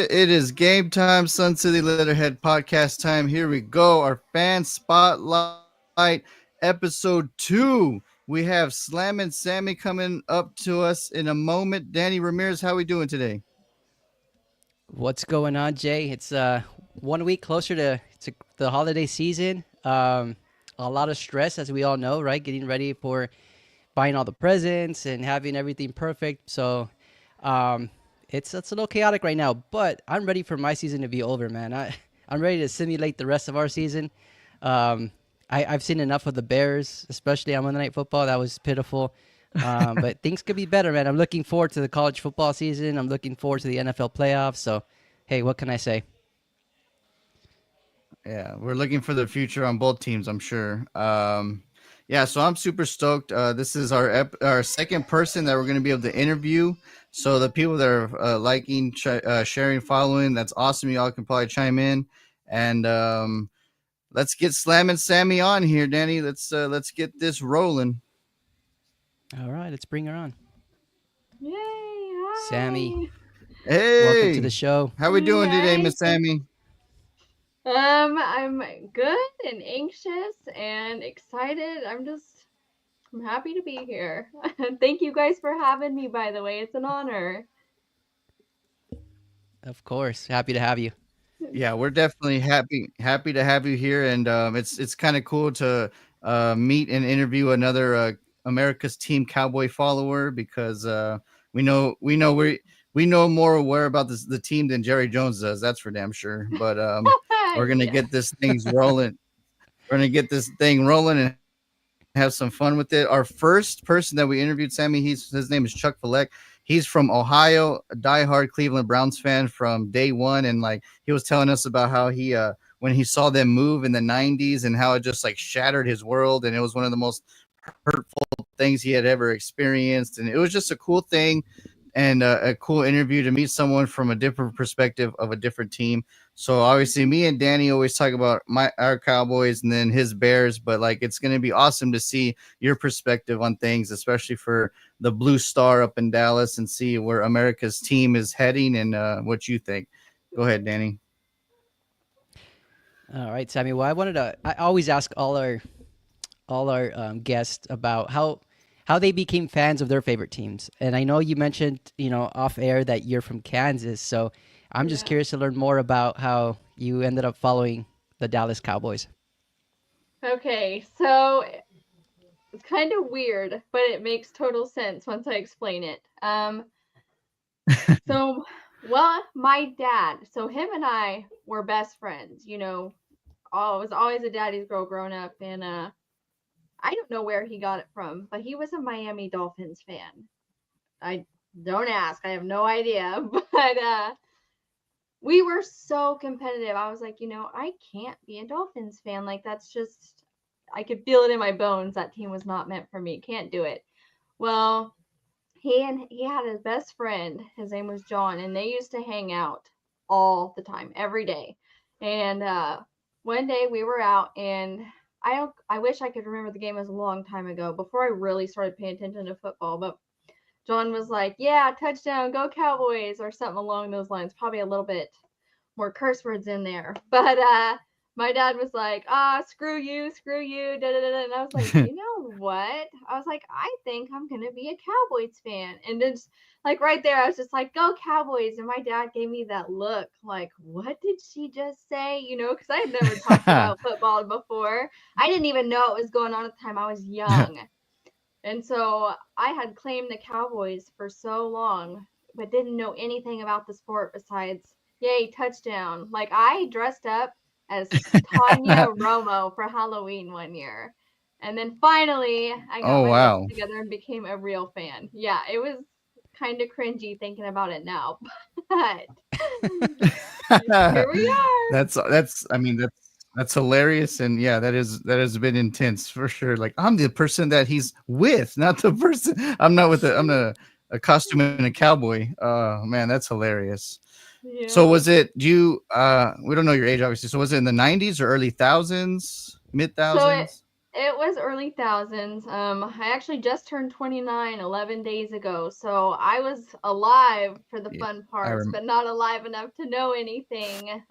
It is game time, Sun City Letterhead podcast time. Here we go. Our fan spotlight episode 2. We have Slammin Sammie coming up to us in a moment. Danny Ramirez, how are we doing today? What's going on, Jay? It's 1 week closer to the holiday season. A lot of stress, as we all know, right? Getting ready for buying all the presents and having everything perfect. So um, it's a little chaotic right now, but I'm ready for my season to be over, man. I'm ready to simulate the rest of our season. Um, I've seen enough of the Bears, especially on Monday Night Football. That was pitiful. But things could be better, man. I'm looking forward to the college football season. I'm looking forward to the NFL playoffs. So, hey, what can I say? Yeah, we're looking for the future on both teams, I'm sure. Yeah, so I'm super stoked. This is our second person that we're going to be able to interview. So the people that are liking, sharing, following, that's awesome. Y'all can probably chime in, and let's get Slammin Sammie on here, Danny. Let's get this rolling. All right, let's bring her on. Yay! Sammy, Hi. welcome to the Hey, show. how we Hey doing today, guys. Miss Sammy? I'm good and anxious and excited. I'm happy to be here. Thank you guys for having me, by the way. It's an honor. Of course, happy to have you. Yeah, we're definitely happy to have you here, and it's kind of cool to meet and interview another America's Team Cowboy follower because we know more aware about the team than Jerry Jones does. That's for damn sure. But we're gonna Yeah. get this things rolling. We're gonna get this thing rolling and have some fun with it. Our first person that we interviewed, Sammy, his name is Chuck Fleck. He's from Ohio, a diehard Cleveland Browns fan from day one, and like he was telling us about how he when he saw them move in the '90s and how it just like shattered his world, and it was one of the most hurtful things he had ever experienced, and it was just a cool thing and a cool interview to meet someone from a different perspective of a different team. So obviously, me and Danny always talk about our Cowboys and then his Bears, but like it's going to be awesome to see your perspective on things, especially for the Blue Star up in Dallas, and see where America's team is heading and what you think. Go ahead, Danny. All right, Sammy. Well, I always ask all our guests about how they became fans of their favorite teams. And I know you mentioned, off air that you're from Kansas. So I'm just Yeah. curious to learn more about how you ended up following the Dallas Cowboys. Okay, so it's kind of weird, but it makes total sense once I explain it. So my dad, so him and I were best friends, I was always a daddy's girl growing up, and I don't know where he got it from, but he was a Miami Dolphins fan. I don't ask, I have no idea, but we were so competitive. I was like, I can't be a Dolphins fan. Like that's just I could feel it in my bones that team was not meant for me. Can't do it. Well, he had his best friend. His name was John, and they used to hang out all the time, every day. And one day we were out, and I wish I could remember the game. It was a long time ago, before I really started paying attention to football. But John was like, "Yeah, touchdown, go Cowboys," or something along those lines. Probably a little bit more curse words in there. But my dad was like, screw you, da da da. And I was like, you know what? I was like, I think I'm gonna be a Cowboys fan. And then like right there, I was just like, go Cowboys. And my dad gave me that look, like, what did she just say? Because I had never talked about football before. I didn't even know it was going on at the time. I was young. And so I had claimed the Cowboys for so long, but didn't know anything about the sport besides, yay, touchdown. Like I dressed up as Tanya Romo for Halloween one year. And then finally, I got Oh my life wow. together and became a real fan. Yeah, it was kind of cringy thinking about it now, but here we are. that's I mean that's hilarious, and yeah, that has been intense for sure. Like I'm the person that he's with, not the person I'm a costume and a cowboy. Man, that's hilarious. So was Yeah. it do you we don't know your age obviously. So was it in the 90s or early thousands, mid So it thousands? It was early thousands. I actually just turned 29 11 days ago, so I was alive for the Yeah, fun I parts, rem- but not alive enough to know anything.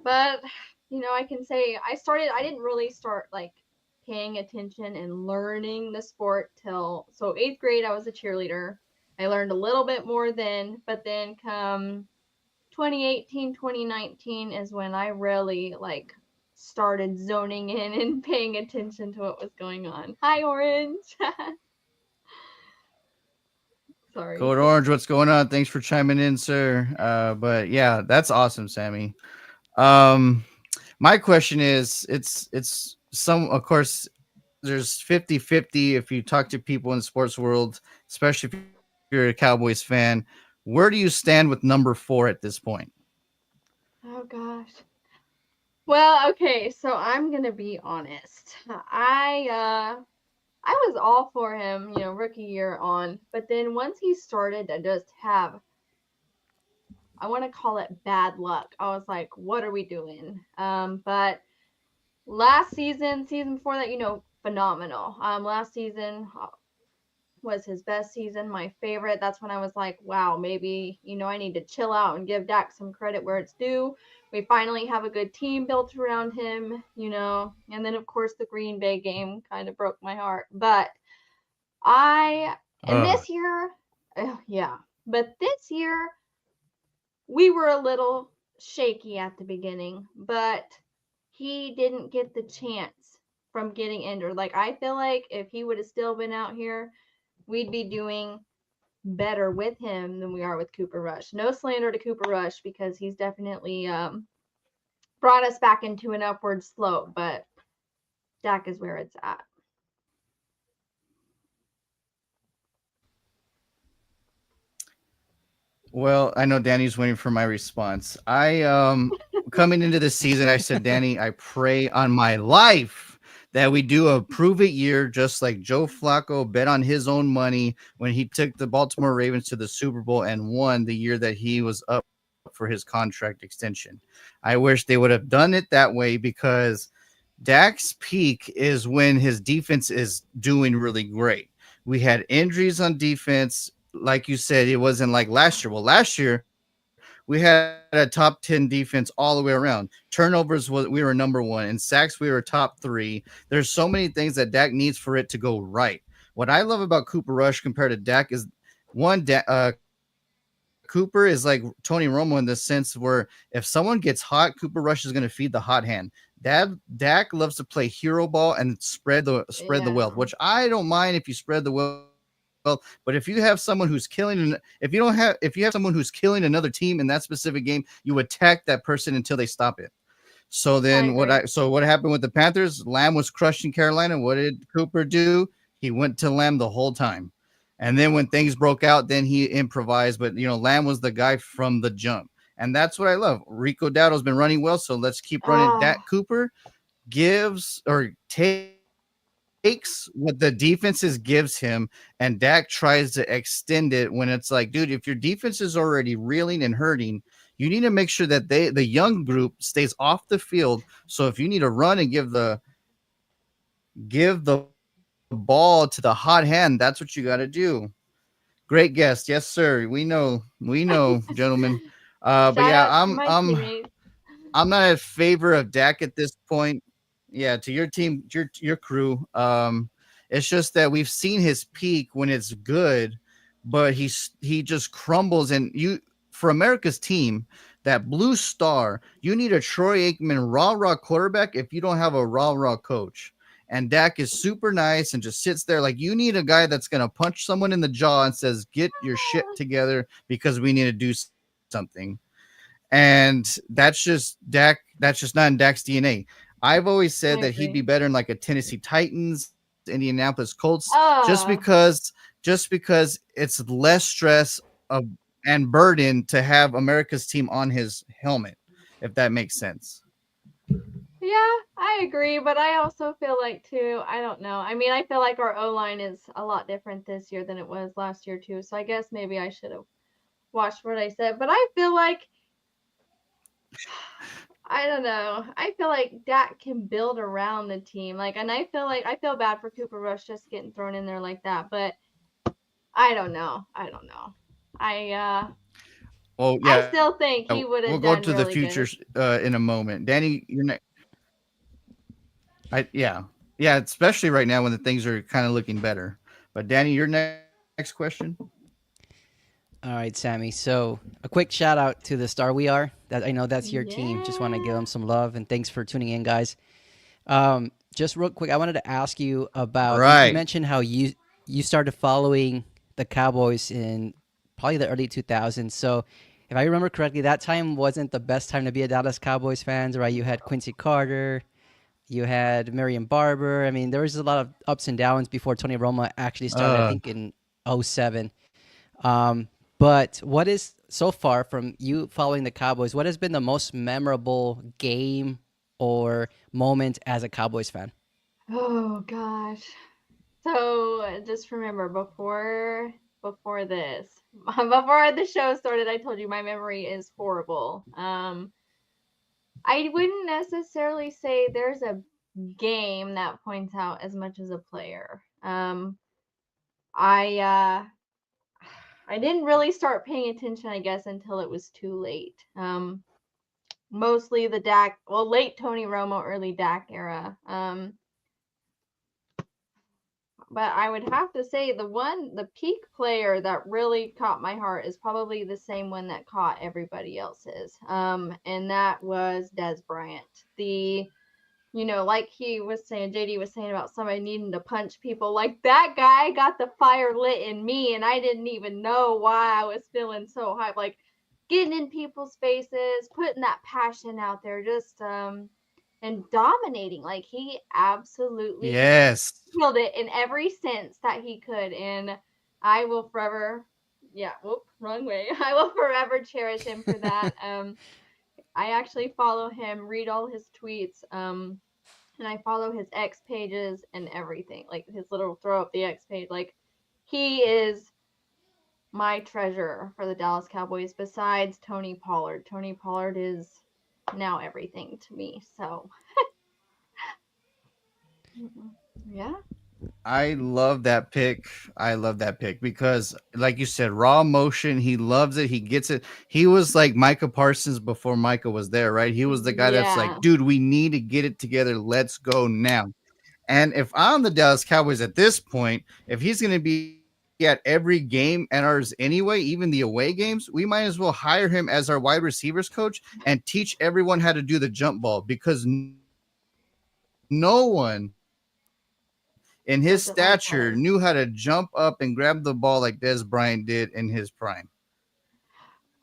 But I can say I didn't really start like paying attention and learning the sport till so 8th grade I was a cheerleader. I learned a little bit more then, but then come 2018, 2019 is when I really like started zoning in and paying attention to what was going on. Hi, Orange. Sorry. Code Orange, what's going on? Thanks for chiming in, sir. But yeah, that's awesome, Sammy. Um, my question is, it's some, of course, there's 50-50 if you talk to people in the sports world, especially if you're a Cowboys fan. Where do you stand with number 4 at this point? Oh gosh. Well, okay, so I'm gonna be honest. I was all for him, rookie year on, but then once he started to just have, I want to call it bad luck. I was like, what are we doing? But last season, season before that, phenomenal. Last season was his best season, my favorite. That's when I was like, wow, maybe, I need to chill out and give Dak some credit where it's due. We finally have a good team built around him, and then of course the Green Bay game kind of broke my heart. But and Uh, this year, yeah, but this year we were a little shaky at the beginning, but he didn't get the chance from getting injured. Like, I feel like if he would have still been out here, we'd be doing better with him than we are with Cooper Rush. No slander to Cooper Rush because he's definitely brought us back into an upward slope, but Dak is where it's at. well, I know Danny's waiting for my response. I coming into this season, I said, Danny, I pray on my life that we do a prove it year, just like Joe Flacco bet on his own money when he took the Baltimore Ravens to the Super Bowl and won the year that he was up for his contract extension. I wish they would have done it that way because Dak's peak is when his defense is doing really great. We had injuries on defense. Like you said, it wasn't like last year. Well, last year we had a top 10 defense all the way around. Turnovers was we were number 1. In sacks we were top 3. There's so many things that Dak needs for it to go right. What I love about Cooper Rush compared to Dak is Cooper is like Tony Romo in the sense where if someone gets hot, Cooper Rush is going to feed the hot hand. Dak loves to play hero ball and spread the wealth, which Yeah, I don't mind if you spread the wealth. But if you have someone who's if you have someone who's killing another team in that specific game, you attack that person until they stop it. I agree. So what happened with the Panthers? Lamb was crushing Carolina. What did Cooper do? He went to Lamb the whole time. And then when things broke out, then he improvised. But Lamb was the guy from the jump. And that's what I love. Rico Dowdle's been running well, so let's keep running. Oh, Dak Cooper gives or takes what the defenses gives him, and Dak tries to extend it when it's like, dude, if your defense is already reeling and hurting, you need to make sure that the young group stays off the field. So if you need to run and give the ball to the hot hand, that's what you got to do. Great guest, yes sir. We know, gentlemen. But yeah, shout out to my teammates. I'm not in favor of Dak at this point. Yeah, to your team, your crew. It's just that we've seen his peak when it's good, but he just crumbles. And you, for America's team, that blue star, you need a Troy Aikman raw quarterback if you don't have a raw coach. And Dak is super nice and just sits there like you need a guy that's gonna punch someone in the jaw and says, "Get your shit together because we need to do something." And that's just not in Dak's DNA. I've always said that I he'd be agree. better in like a Tennessee Titans, Indianapolis Colts, Uh, just because it's less stress of and burden to have America's team on his helmet, if that makes sense. yeah, I agree, but I also feel like too, I don't know. I mean, I feel like our O line is a lot different this year than it was last year too. So I guess maybe I should have watched what I said. But I feel like I don't know. I feel like Dak can build around the team. Like, and I feel bad for Cooper Rush just getting thrown in there like that. But I don't know. I don't know. I uh Well, I yeah, still we'll think go he to would the have done future really good. in a moment. Danny, yeah, especially right now when the things are kind of looking better. But Danny, your next question. All right, Sammy. So a quick shout out to the Star We Are. That I know that's your team. Just want to give Yeah. them some love and thanks for tuning in, guys. Just real quick, I wanted to ask you about you Right. mentioned how you started following the Cowboys in probably the early 2000s. So if I remember correctly, that time wasn't the best time to be a Dallas Cowboys fans, right? You had Quincy Carter, you had Marion Barber. I mean, there was a lot of ups and downs before Tony Romo actually started, I Uh, think in '07. Um, but what is so far from you following the Cowboys? What has been the most memorable game or moment as a Cowboys fan? Oh gosh. So just remember before this, before the show started, I told you my memory is horrible. I wouldn't necessarily say there's a game that points out as much as a player. I I didn't really start paying attention, I guess, until it was too late. Mostly the Dak, well, late Tony Romo, early Dak era. But I would have to say the peak player that really caught my heart is probably the same one that caught everybody else's. And that was Des Bryant. Like he was saying, JD was saying about somebody needing to punch people. Like that guy got the fire lit in me, and I didn't even know why I was feeling so hyped. Like getting in people's faces, putting that passion out there, just and dominating. Like he absolutely yes. killed it in every sense that he could, and I will forever, yeah, whoop, wrong way. I will forever cherish him for that. I actually follow him, read all his tweets, and I follow his X pages and everything, like his little throw up the X page. Like he is my treasure for the Dallas Cowboys. Besides Tony Pollard, Tony Pollard is now everything to me. So yeah, I love that pick. I love that pick because, like you said, raw emotion. He loves it. He gets it. He was like Micah Parsons before Micah was there, right? He was the guy that's like, yeah, dude, we need to get it together. Let's go now. And if I'm the Dallas Cowboys at this point, if he's going to be at every game at ours anyway, even the away games, we might as well hire him as our wide receivers coach and teach everyone how to do the jump ball because no one in his stature knew how to jump up does it and like grab the Pollard. ball like Des Bryant did in his prime.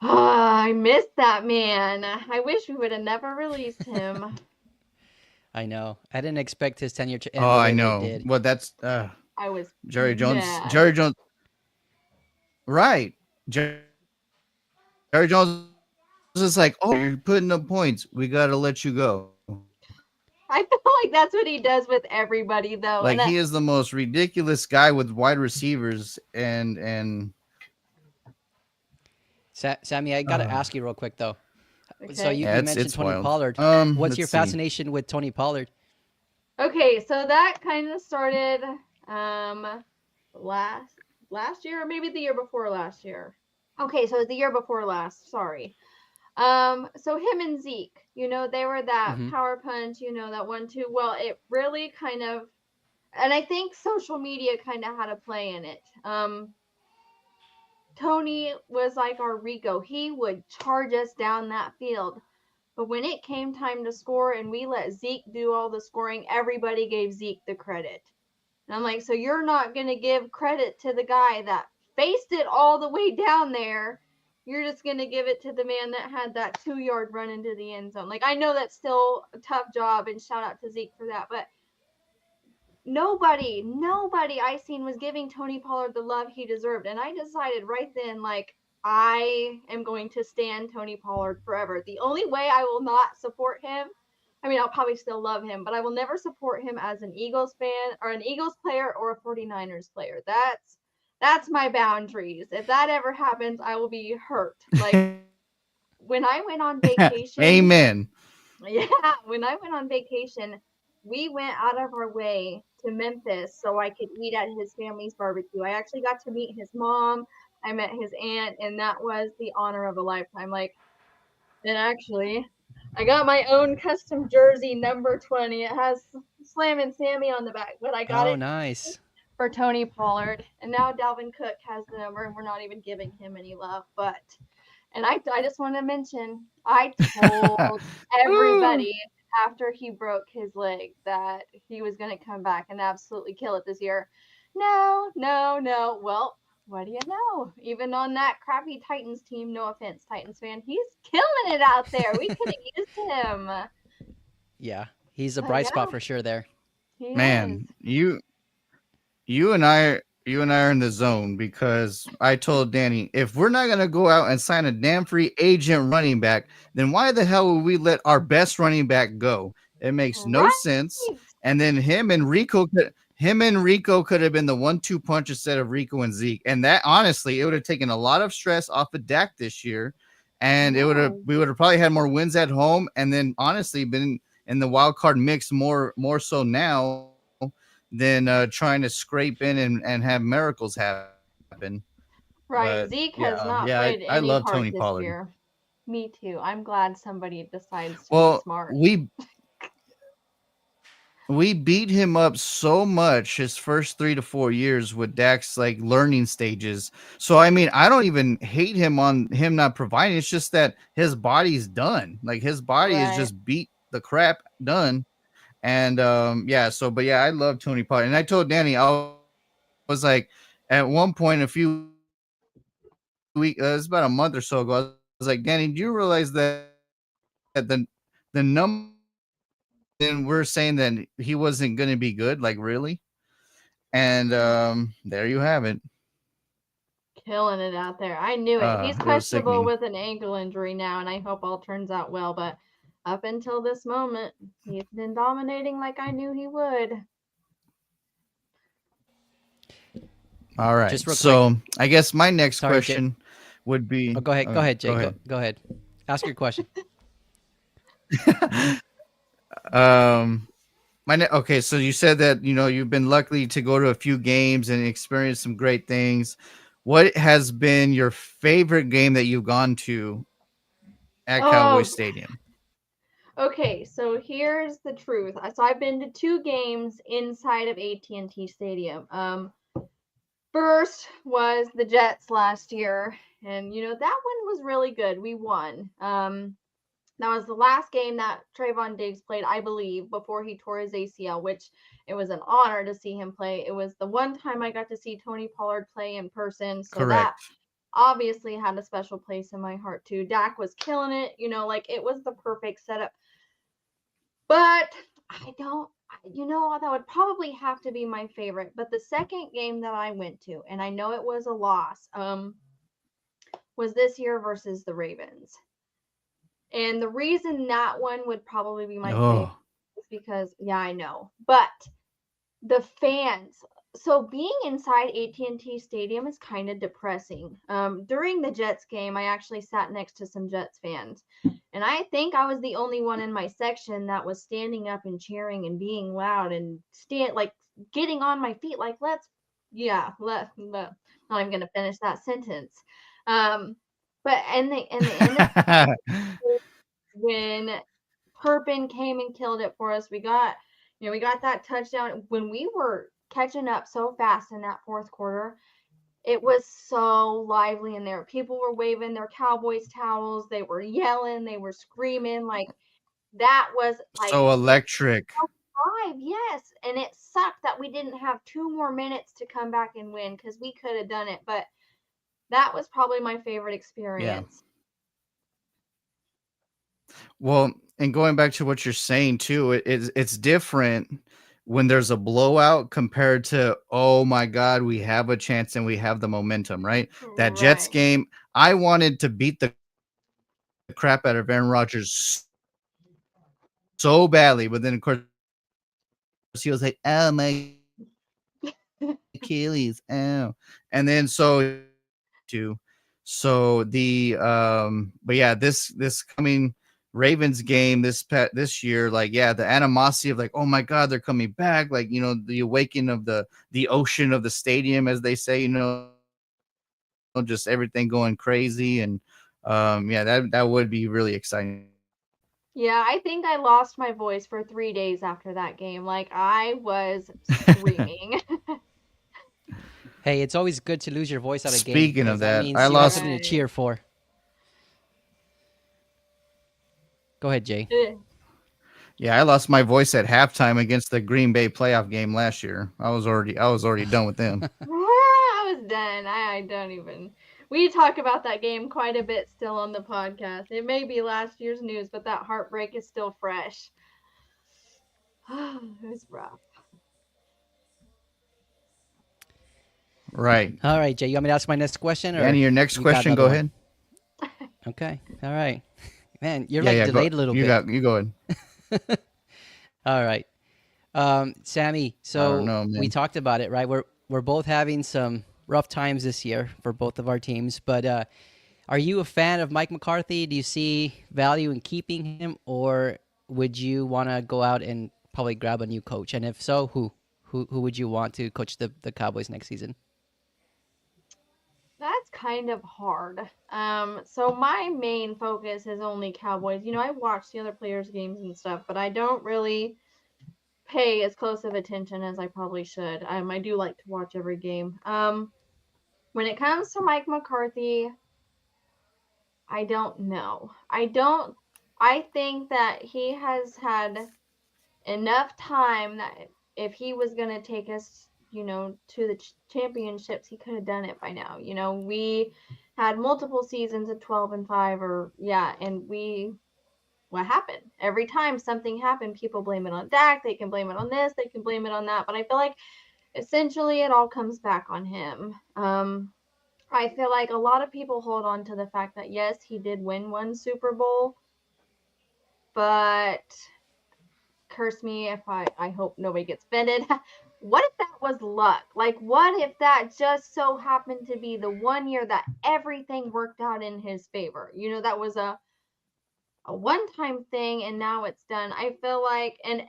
I missed that man. I wish we would have never released him. I know. I didn't expect his tenure to Oh, end the I way that it know. did. Well, that's I was Jerry Jones. mad. Jerry Jones, right? Jerry Jones is like, "Oh, you're putting up points. We got to let you go." I feel like that's what he does with everybody, Like though, he and is that the most ridiculous guy with wide receivers and Sammy, I got to ask you real quick though. So okay. you yeah, mentioned it's Tony wild. Pollard. What's Let's your see. fascination with Tony Pollard? Okay, so that kind of started last last year or maybe the year before last year. Okay, so it was the year before last, sorry. So him and Zeke, they were that Mm-hmm. power punch, that 1-2. Well, it really kind of, and I think social media kind of had a play in it. Tony was like our Rico. He would charge us down that field. But when it came time to score and we let Zeke do all the scoring, everybody gave Zeke the credit. And I'm like, so you're not going to give credit to the guy that faced it all the way down there. You're just going to give it to the man that had that 2 yard run into the end zone. Like, I know that's still a tough job, and shout out to Zeke for that. But nobody I seen was giving Tony Pollard the love he deserved. And I decided right then, like, I am going to stand Tony Pollard forever. The only way I will not support him, I mean, I'll probably still love him, but I will never support him as an Eagles fan or an Eagles player or a 49ers player. That's my boundaries. If that ever happens, I will be hurt. Like when I went on vacation, Amen. Yeah, when I went on vacation, we went out of our way to Memphis so I could eat at his family's barbecue. I actually got to meet his mom. I met his aunt, and that was the honor of a lifetime. Like, and actually, I got my own custom jersey, number 20. It has Slammin Sammie on the back, but I got Oh, it nice. for Tony Pollard. And now Dalvin Cook has the number, and we're not even giving him any love. But and I just want to mention, I told Ooh. everybody after he broke his leg that he was going to come back and absolutely kill it this year. No, no, no. Well, what do you know? Even on that crappy Titans team, no offense, Titans fan, he's killing it out there. We could have used him. Yeah, he's a But bright spot yeah, for sure there. he is. Man, you and I are in the zone because I told Danny, if we're not gonna go out and sign a damn free agent running back, then why the hell would we let our best running back go? It makes no Right. sense. And then him and Rico could have been the 1-2 punch instead of Rico and Zeke. And that honestly, it would have taken a lot of stress off of Dak this year. And Yeah. we would have probably had more wins at home and then honestly been in the wild card mix more so now than trying to scrape in and have miracles happen. But Right. Zeke yeah, has I not played love Tony any part Pollard. this year. Me too. I'm glad somebody decides to be Well, smart. we beat him up so much his first 3 to 4 years with Dak's like learning stages. So I mean, I don't even hate him on him not providing. It's just that his body's done. Like his body is Right. just beat the crap done. And yeah, so but yeah, I love Tony Pollard. And I told Danny, I was like, at one point a few weeks, it was about a month or so ago. I was like, Danny, do you realize that the numbers that we're saying that he wasn't going to be good, like really? And there you have it. Killing it out there. I knew it. He's It was questionable sickening. with an ankle injury now, and I hope all turns out well. But up until this moment, he's been dominating like I knew he would. All right. Just real quick. So I guess my next Sorry, Jay. question would Oh, be go ahead. Go ahead, go Jay. Go ahead. go ahead. Ask your question. um okay, so you said that you've been lucky to go to a few games and experience some great things. What has been your favorite game that you've gone to at Cowboy Oh, Stadium? okay. So here's the truth. So I've been to two games inside of AT&T Stadium. First was the Jets last year, and that one was really good. We won. That was the last game that Trayvon Diggs played, I believe, before he tore his ACL, which it was an honor to see him play. It was the one time I got to see Tony Pollard play in person, so that Correct. obviously had a special place in my heart too. Dak was killing it, like it was the perfect setup. But I don't, that would probably have to be my favorite. But the second game that I went to, and I know it was a loss, was this year versus the Ravens. And the reason that one would probably be my favorite Oh, is because, yeah, I know, but the fans. So being inside AT&T Stadium is kind of depressing. During the Jets game, I actually sat next to some Jets fans, and I think I was the only one in my section that was standing up and cheering and being loud and getting on my feet, like yeah, not even gonna finish that sentence. Um, but and the end of when Turpin came and killed it for us. We got that touchdown when we were catching up so fast in that fourth quarter. It was so lively in there. People were waving their Cowboys towels. They were yelling. They were screaming. Like that was like so electric. five, yes. And it sucked that we didn't have 2 more minutes to come back and win because we could have done it. But that was probably my favorite Yeah. experience. Well, and going back to what you're saying too, it's different when there's a blowout compared to, oh my God, we have a chance and we have the momentum, right? That Jets Right. game, I wanted to beat the crap out of Aaron Rodgers so badly, but then of course he was like, "Oh my Achilles, ow!" And then so he was like, "No, you don't have to." So the but yeah, this coming Ravens game this year, like yeah, the animosity of like, oh my god, they're coming back, like the awakening of the ocean of the stadium, as they say, just everything going crazy, and yeah, that would be really exciting to see. Yeah, I think I lost my voice for 3 days after that game. Like, I was screaming. Hey, it's always good to lose your voice at a game Speaking because of that that, I means you have lost. something to Right. cheer for. Go ahead, Jay. Eh. Yeah, I lost my voice at halftime against the Green Bay playoff game last year. I was already done with them. I was done. I don't even. We talk about that game quite a bit still on the podcast. It may be last year's news, but that heartbreak is still fresh. It was rough. Right. All right, Jay, you want me to ask my next question or Annie, your next you got question. another Go one? ahead. Okay. All right. Man, you're Yeah, like yeah. Go. delayed a little You bit. got. You go ahead. All right. Sammy, I don't so know, we man. talked about it, right? We're both having some rough times this year for both of our teams, but are you a fan of Mike McCarthy? Do you see value in keeping him, or would you want to go out and probably grab a new coach? And if so, who? Who would you want to coach the Cowboys next season? That's kind of hard. So my main focus is only Cowboys. I watch the other players' games and stuff, but I don't really pay as close of attention as I probably should. I do like to watch every game. When it comes to Mike McCarthy, I don't know. I think that he has had enough time that if he was going to take us, to the championships, he could have done it by now. We had multiple seasons of 12-5 or yeah, and what happened? Every time something happened, people blame it on Dak, they can blame it on this, they can blame it on that, but I feel like essentially it all comes back on him. I feel like a lot of people hold on to the fact that yes, he did win one Super Bowl, but curse me if I hope nobody gets offended. What if that was luck? Like, what if that just so happened to be the one year that everything worked out in his favor? That was a one-time thing and now it's done. I feel like and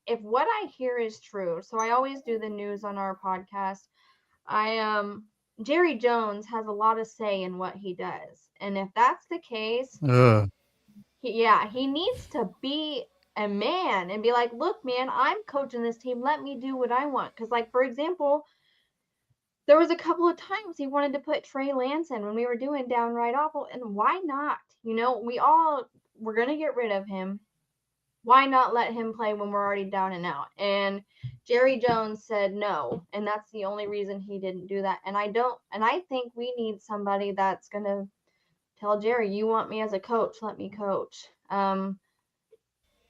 if what I hear is true, so I always do the news on our podcast. I Jerry Jones has a lot of say in what he does. And if that's the case, Ugh. he needs to be a man and be like, look, man, I'm coaching this team. Let me do what I want. Because, like, for example, there was a couple of times he wanted to put Trey Lance in when we were doing downright awful. And why not? We all were going to get rid of him. Why not let him play when we're already down and out? And Jerry Jones said no. And that's the only reason he didn't do that. And I think we need somebody that's going to tell Jerry, you want me as a coach, let me coach.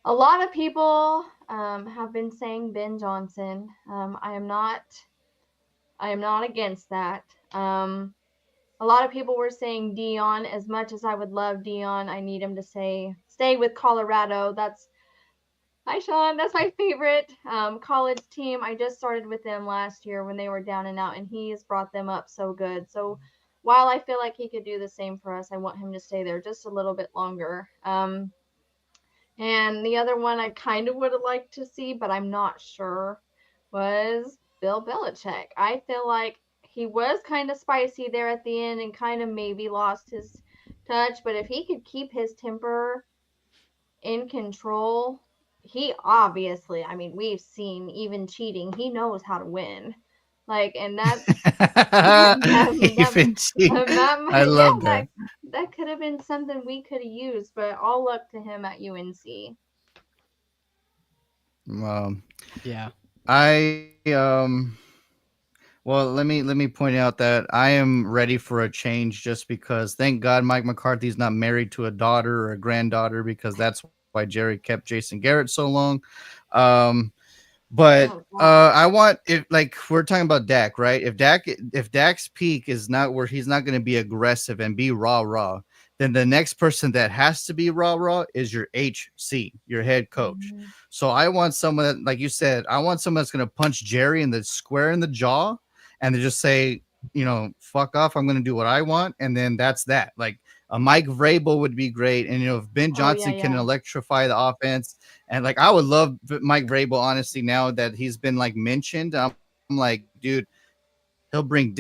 A lot of people have been saying Ben Johnson. I am not against that. A lot of people were saying Dion. As much as I would love Dion, I need him to stay with Colorado. Hi Sean. That's my favorite college team. I just started with them last year when they were down and out, and he's brought them up so good. So while I feel like he could do the same for us, I want him to stay there just a little bit longer. And the other one I kind of would have liked to see, but I'm not sure, was Bill Belichick. I feel like he was kind of spicy there at the end and kind of maybe lost his touch, but if he could keep his temper in control, he obviously, I mean, we've seen even cheating, he knows how to win. Like, and that's Even cheap. I yeah, love that. that could have been something we could have used, but all luck to him at UNC. Um, Yeah. I Well, let me point out that I am ready for a change just because thank God Mike McCarthy's not married to a daughter or a granddaughter because that's why Jerry kept Jason Garrett so long. Um, but Oh God. I want if like we're talking about Dak, right? If Dak's peak is not where he's not going to be aggressive and be rah, then the next person that has to be rah is your HC, your head coach. Mhm. So I want someone that, like you said, I want someone that's going to punch Jerry in the square in the jaw and to just say, fuck off. I'm going to do what I want, and then that's that. Like Mike Vrabel would be great, and if Ben Oh yeah, Johnson can yeah. electrify the offense, and like I would love Mike Vrabel honestly now that he's been like mentioned. I'm like, dude, he'll bring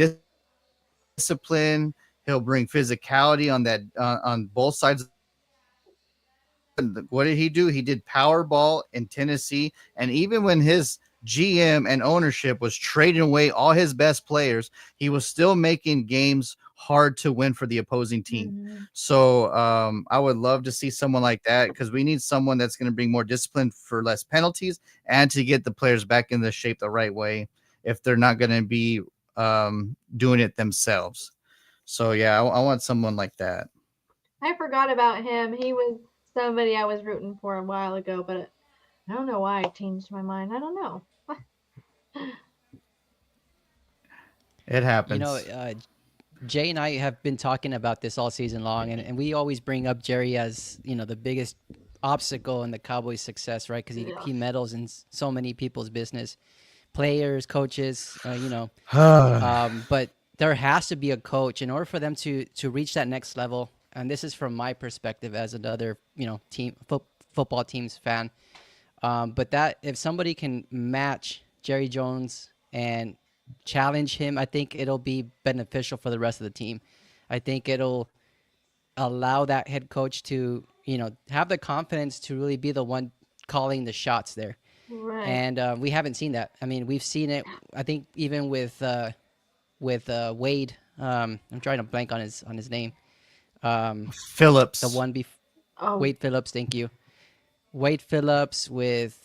discipline, he'll bring physicality on both sides of the ball. What did he do? He did Powerball in Tennessee, and even when his GM and ownership was trading away all his best players, he was still making games hard to win for the opposing team. Hmm. So I would love to see someone like that because we need someone that's going to bring more discipline for less penalties and to get the players back in the shape the right way if they're not going to be doing it themselves. So yeah, I want someone like that. I forgot about him. He was somebody I was rooting for a while ago, but I don't know why I changed my mind. I don't know. It You know, happens. Jay and I have been talking about this all season long, and we always bring up Jerry as, the biggest obstacle in the Cowboys' success, right? Because he Yes. meddles in so many people's business, players, coaches, but there has to be a coach in order for them to reach that next level. And this is from my perspective as another, football team's fan. But that if somebody can match Jerry Jones and challenge him, I think it'll be beneficial for the rest of the team. I think it'll allow that head coach to, have the confidence to really be the one calling the shots there. Right. And we haven't seen that. I mean, we've seen it. I think even with Wade. I'm trying to blank on his name. The Phillips. one Oh, Wade Phillips. Thank you. Wade Phillips with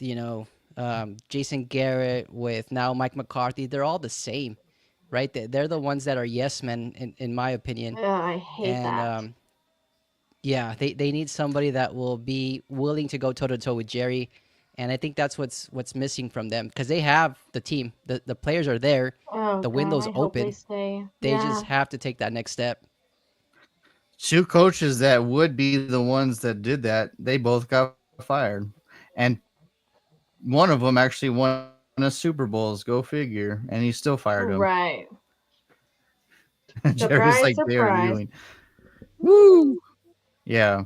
Jason Garrett with now Mike McCarthy. They're all the same, right? They're the ones that are yes men in my opinion. yeah, I hate And that. yeah, they need somebody that will be willing to go toe to toe with Jerry. And I think that's what's missing from them because they have the team, the players are there, Oh the God, window's I hope they open. stay. They just Yeah. have to take that next step. Two coaches that would be the ones that did that, they both got fired. And one of them actually won a Super Bowls, go figure, and he still fired him. Right. Jerry's like, Surprise, they're doing. surprise. Woo! Mm. Yeah.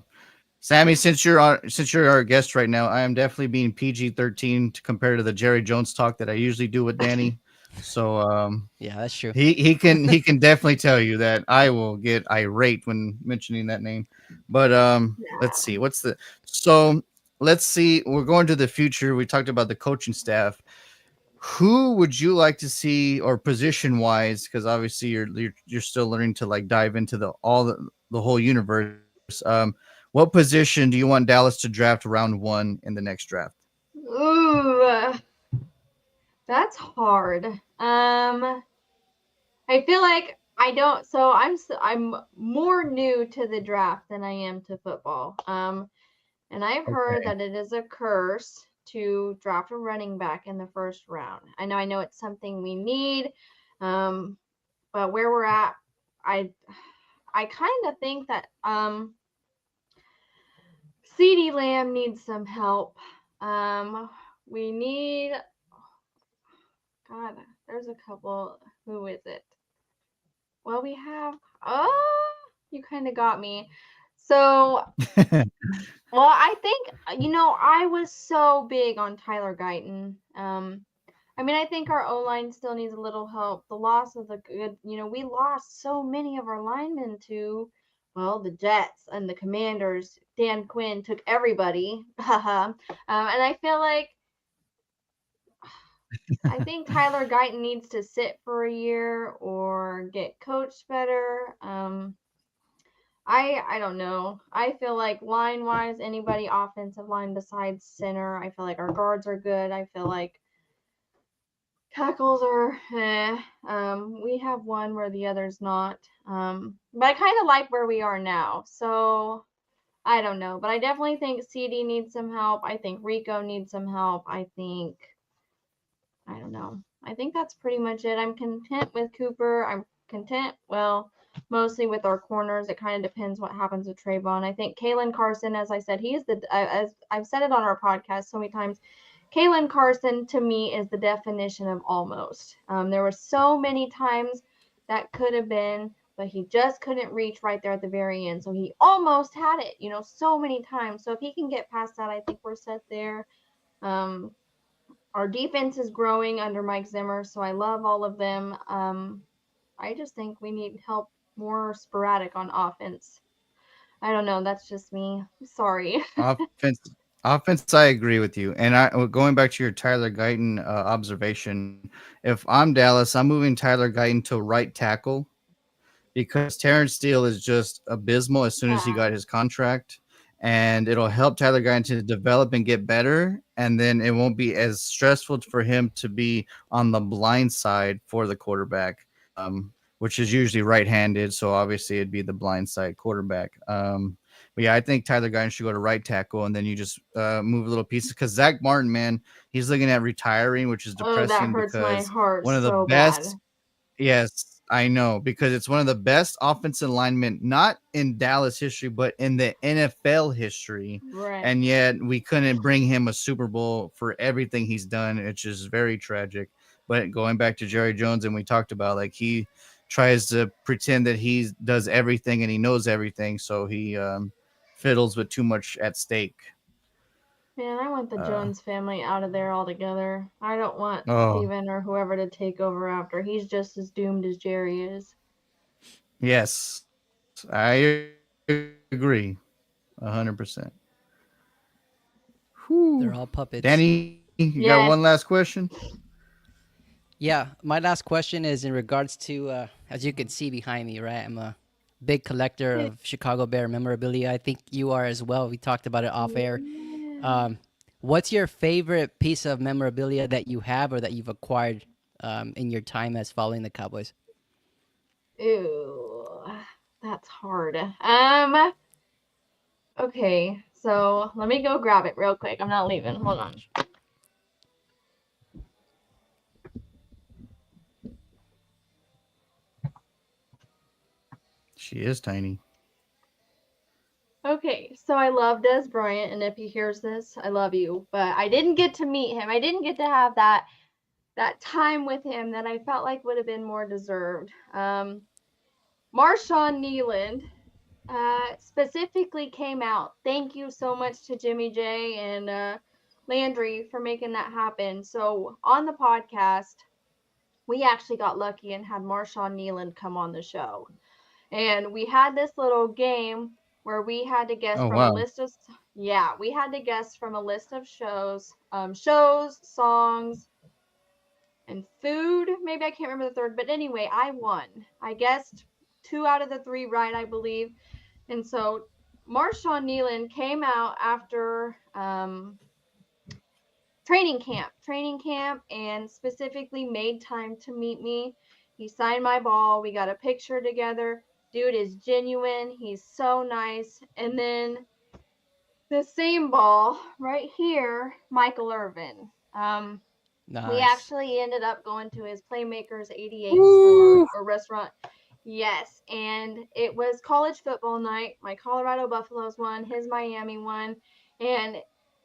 Sammy, since you're our guest right now, I am definitely being PG-13 to compare to the Jerry Jones talk that I usually do with Danny. So Yeah, that's true. he can definitely tell you that I will get irate when mentioning that name. But let's Nah. see. So let's see. We're going to the future. We talked about the coaching staff. Who would you like to see, or position wise? Because obviously you're still learning to like dive into the whole universe. What position do you want Dallas to draft round one in the next draft? Ooh, that's hard. I feel like I don't. So I'm more new to the draft than I am to football. And I've heard Okay. that it is a curse to draft a running back in the first round. I know it's something we need, um, but where we're at, I I kind of think that CD Lamb needs some help. We need God. There's a couple. Who is it? Well, we have. Oh, you kind of got me. So, well, I think I was so big on Tyler Guyton. I think our O line still needs a little help. The loss of the good, we lost so many of our linemen to, well, the Jets and the Commanders. Dan Quinn took everybody. And I think Tyler Guyton needs to sit for a year or get coached better. I don't know. I feel like line wise, anybody offensive line besides center, I feel like our guards are good. I feel like tackles are we have one where the other's not. But I kind of like where we are now. So I don't know, but I definitely think CD needs some help. I think Rico needs some help. I don't know. I think that's pretty much it. I'm content with Cooper. I'm content, well, mostly with our corners. It kind of depends what happens with Trayvon. I think Kalen Carson, as I said, he is as I've said it on our podcast so many times. Kalen Carson to me is the definition of almost. There were so many times that could have been but he just couldn't reach right there at the very end. So he almost had it, so many times. So if he can get past that, I think we're set there. Um, our defense is growing under Mike Zimmer, so I love all of them. I just think we need help more sporadic on offense. I don't know. That's just me. Sorry. Offense, offense. I agree with you. And going back to your Tyler Guyton observation, if I'm Dallas, I'm moving Tyler Guyton to right tackle because Terrence Steele is just abysmal as soon as he Yeah. got his contract. And it'll help Tyler Guyton to develop and get better. And then it won't be as stressful for him to be on the blind side for the quarterback, which is usually right handed. So obviously it'd be the blind side quarterback. But yeah, I think Tyler Guyton should go to right tackle, and then you just move a little pieces because Zach Martin, man, he's looking at retiring, which is Oh, that depressing hurts my because heart one of the so bad. best. Yes, I know because it's one of the best offensive linemen, not in Dallas history, but in the NFL history. Right. And yet we couldn't bring him a Super Bowl for everything he's done, which is very tragic. But going back to Jerry Jones, and we talked about like he tries to pretend that he does everything and he knows everything, so he fiddles with too much at stake. Man, I want the Uh, Jones family out of there altogether. I don't want oh, Steven or whoever to take over after. He's just as doomed as Jerry is. yes, I agree, 100%. They're Whew. all puppets. Danny, you got Yes. one last question? Yeah, my last question is in regards to, as you can see behind me, right? I'm a big collector of Chicago Bear memorabilia. I think you are as well. We talked about it off air. Yeah. Um, what's your favorite piece of memorabilia that you have or that you've acquired in your time as following the Cowboys? Ew. That's hard. Okay, so let me go grab it real quick. I'm not leaving. Hold on. She is tiny. Okay, so I love Des Bryant, and if he hears this, I love you. But I didn't get to meet him. I didn't get to have that time with him that I felt like would have been more deserved. Marshawn Nealand specifically came out. Thank you so much to Jimmy J and Landry for making that happen. So on the podcast, we actually got lucky and had Marshawn Nealand come on the show. And we had this little game where we had to guess Oh from a wow. list of we had to guess from a list of shows, songs, and food. Maybe I can't remember the third, but anyway, I won. I guessed 2 out of the 3 right, I believe. And so Marshawn Nealand came out after training camp, and specifically made time to meet me. He signed my ball. We got a picture together. Dude is genuine. He's so nice. And then the same ball right here, Michael Irvin. We Nice. actually ended up going to his Playmakers 88 store Woo! or restaurant. Yes, and it was college football night. My Colorado Buffaloes won, his Miami won, and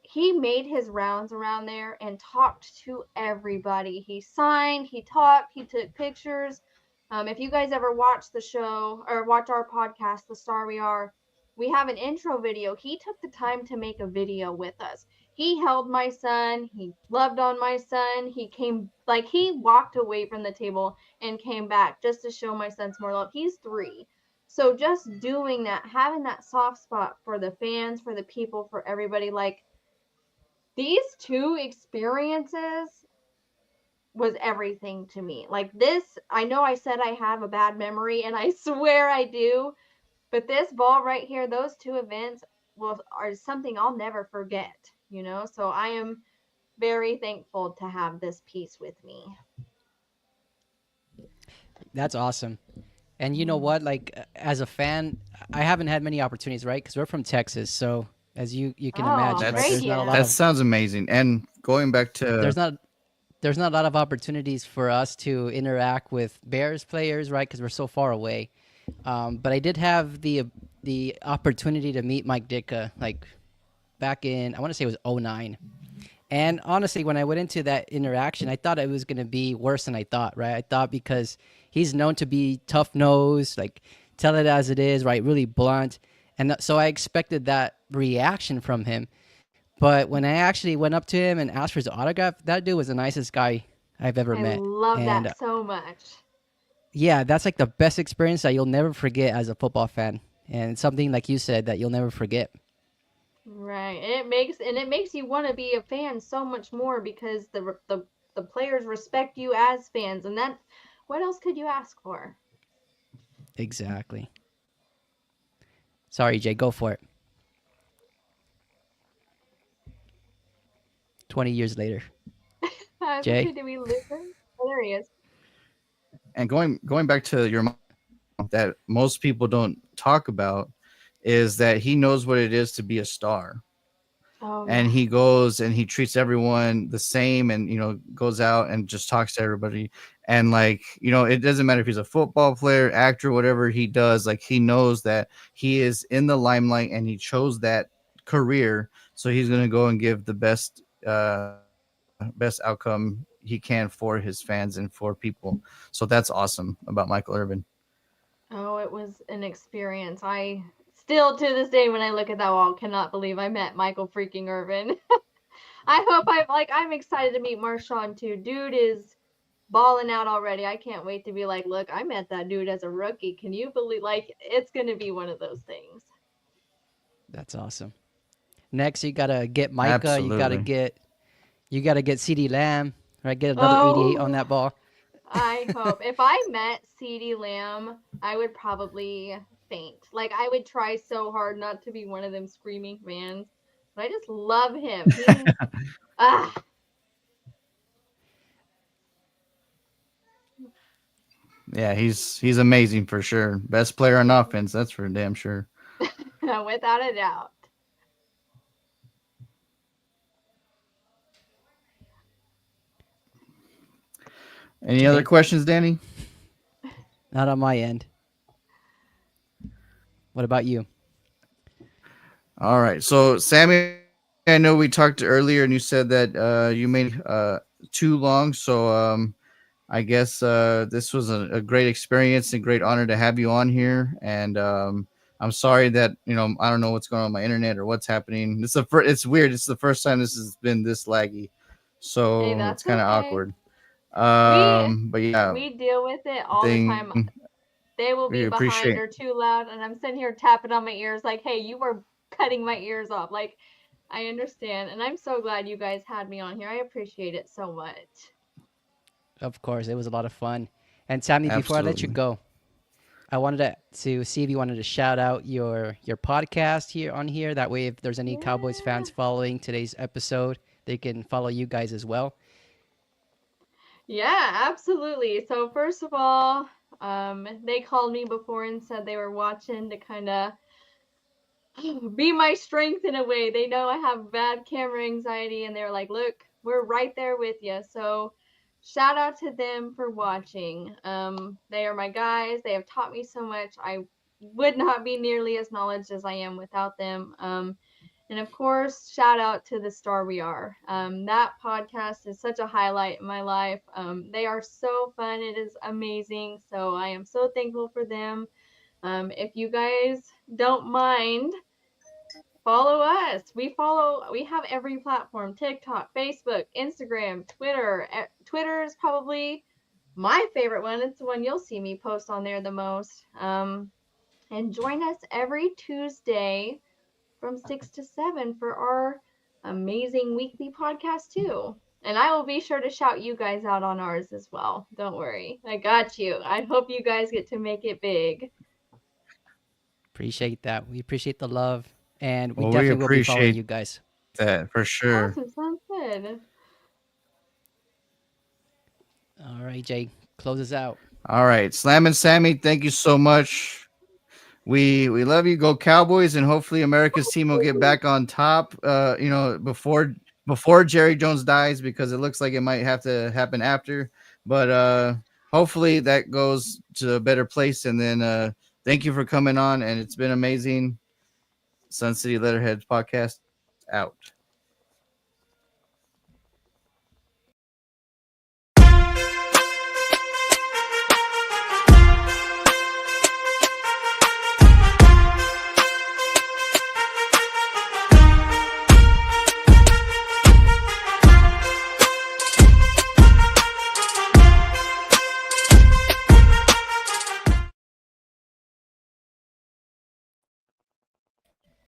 he made his rounds around there and talked to everybody. He signed, he talked, he took pictures. If you guys ever watch the show or watch our podcast, The Star We Are, we have an intro video. He took the time to make a video with us. He held my son. He loved on my son. He walked away from the table and came back just to show my son more love. He's 3. So just doing that, having that soft spot for the fans, for the people, for everybody, like these 2 experiences was everything to me. Like this, I know I said I have a bad memory and I swear I do, but this ball right here, those 2 events are something I'll never forget. So I am very thankful to have this piece with me. That's awesome. And you know what? Like as a fan, I haven't had many opportunities, right? Because we're from Texas, so as you can Oh, imagine, right? trade That's you. that sounds amazing. And going back to There's not there's not a lot of opportunities for us to interact with Bears players, right? Because we're so far away. But I did have the opportunity to meet Mike Ditka, like back in I want to say it was '09. And honestly, when I went into that interaction, I thought it was going to be worse than I thought, right? I thought because he's known to be tough nosed, like tell it as it is, right? Really blunt. And so I expected that reaction from him. But when I actually went up to him and asked for his autograph, that dude was the nicest guy I've ever I met. love And that so much. yeah, that's like the best experience that you'll never forget as a football fan. And something like you said that you'll never forget. Right. And it makes you want to be a fan so much more because the players respect you as fans, and that what else could you ask for? Exactly. Sorry, Jay, go for it. 20 years later. I was gonna say, Jay? did we lose him? Oh, there he is. And going back to your mom, that most people don't talk about is that he knows what it is to be a star, Oh and yeah. he goes and he treats everyone the same, and goes out and just talks to everybody. And like, it doesn't matter if he's a football player, actor, whatever he does, like he knows that he is in the limelight and he chose that career, so he's going to go and give the best outcome he can for his fans and for people. So that's awesome about Michael Irvin. Oh, it was an experience. I still to this day when I look at that wall cannot believe I met Michael freaking Irvin. I'm excited to meet Marshawn too. Dude is balling out already. I can't wait to be like, look, I met that dude as a rookie. Can you believe it's gonna be one of those things. That's awesome. Next, you gotta get Micah. Absolutely. You gotta get CD Lamb. Right, get another 88 on Oh, that ball. I hope. If I met CeeDee Lamb, I would probably faint. Like I would try so hard not to be one of them screaming fans. But I just love him. He ah Yeah, he's amazing for sure. Best player on offense, that's for damn sure. without a doubt. Any other Jay, questions, Danny? not on my end. What about you? All right. So, Sammy, I know we talked earlier, and you said that you made too long. So, I guess this was a great experience and great honor to have you on here. And I'm sorry that I don't know what's going on with my internet or what's happening. It's weird. It's the first time this has been this laggy, Hey, so it's that's kind of okay. awkward. We But yeah, we deal with it all the thing time. They will we be behind appreciate. or too loud, and I'm sitting here tapping on my ears like, "Hey, you were cutting my ears off." Like, I understand, and I'm so glad you guys had me on here. I appreciate it so much. Of course, it was a lot of fun. And Sammy, before I let you Absolutely. go, I wanted to see if you wanted to shout out your podcast here on here. That way, if there's any Cowboys Yeah. fans following today's episode, they can follow you guys as well. Yeah, absolutely. So first of all, they called me before and said they were watching to kind of be my strength in a way. They know I have bad camera anxiety, and they're like, "Look, we're right there with you." So, shout out to them for watching. They are my guys. They have taught me so much. I would not be nearly as knowledgeable as I am without them. And of course, shout out to the star we are. That podcast is such a highlight in my life. They are so fun. It is amazing. So I am so thankful for them. If you guys don't mind, follow us. We have every platform: TikTok, Facebook, Instagram, Twitter. Twitter is probably my favorite one. It's the one you'll see me post on there the most. And join us every Tuesday from 6 to 7 for our amazing weekly podcast, too. And I will be sure to shout you guys out on ours as well. Don't worry. I got you. I hope you guys get to make it big. Appreciate that. We appreciate the love, and we Well, we definitely will be following appreciate you guys. that for sure. Awesome. Sounds good. All right, Jay, close us out. All right, Slammin Sammy, thank you so much. We love you. Go Cowboys, and hopefully America's team will get back on top. Before Jerry Jones dies, because it looks like it might have to happen after. But hopefully that goes to a better place. And then thank you for coming on, and it's been amazing. Sun City Letterheads podcast out.